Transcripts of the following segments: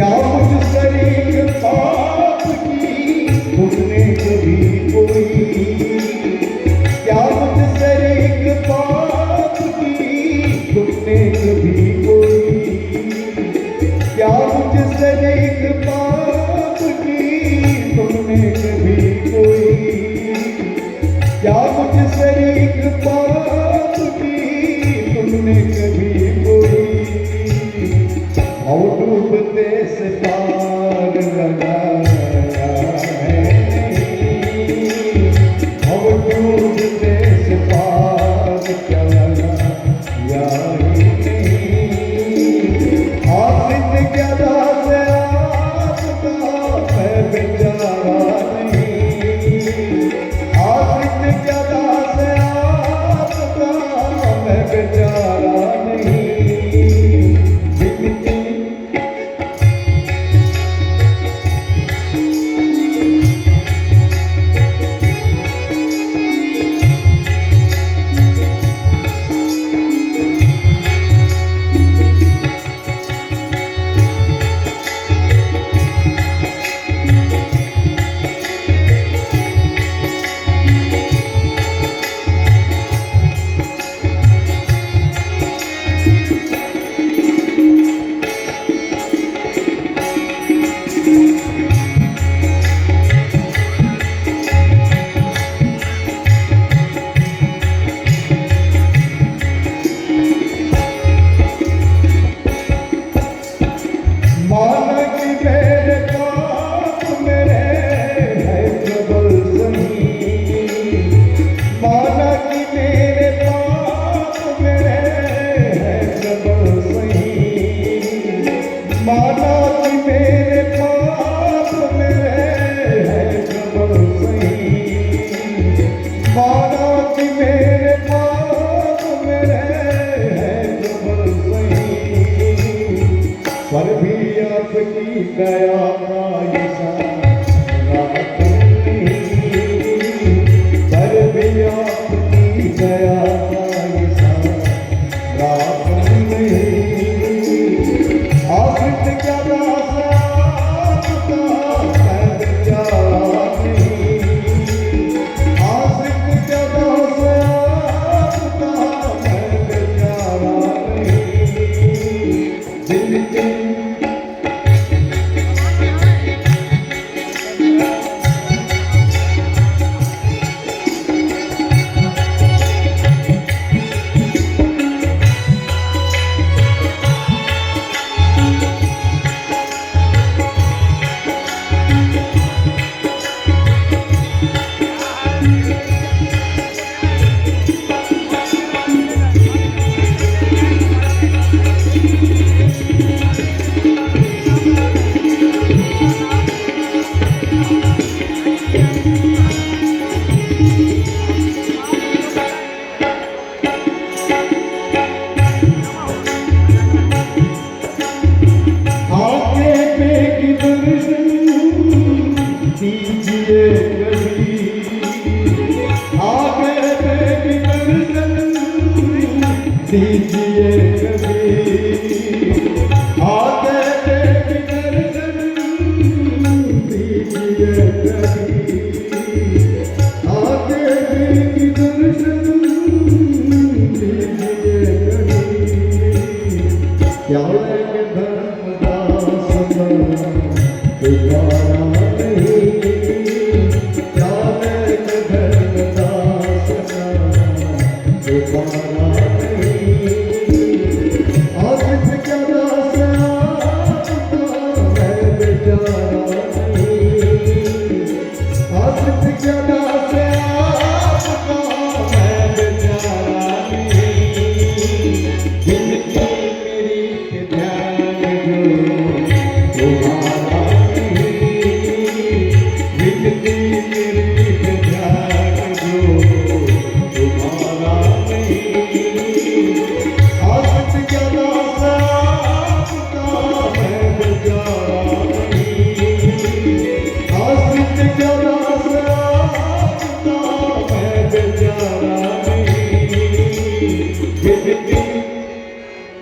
क्या मुझ शरीक पाप की तुमने कभी कोई, क्या मुझ शरीक पाप की तुमने कभी कोई, क्या मुझ शरीक पाप की तुमने कभी कोई, क्या मुझ शरीक पाप की तुमने कभी कोई, और डूबते से पार लगाया है, और डूबते से पार क्या लगाया नहीं, आश्रित क्या दास आपका मैं बेचारा नहीं, आश्रित क्या दास आपका मैं बेचारा नहीं। पर भी आपकी दया का इशारा नहीं, पर भी आपकी दया का इशारा नहीं, आश्रित क्या दास आपका मैं बेचारा नहीं, आश्रित क्या दास आपका मैं बेचारा नहीं, जिंदगी दीजिए कभी आगे देख दर्शन दीजिए कभी आगे देख दर्शन दीजिए कभी क्या लगे धर्मदास बेचारा नहीं क्या लगे धर्मदास बेचारा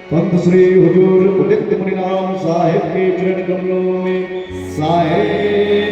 पंत श्री हुजूर उदित मुनि नाम साहिब के चरण कमलों में साहिब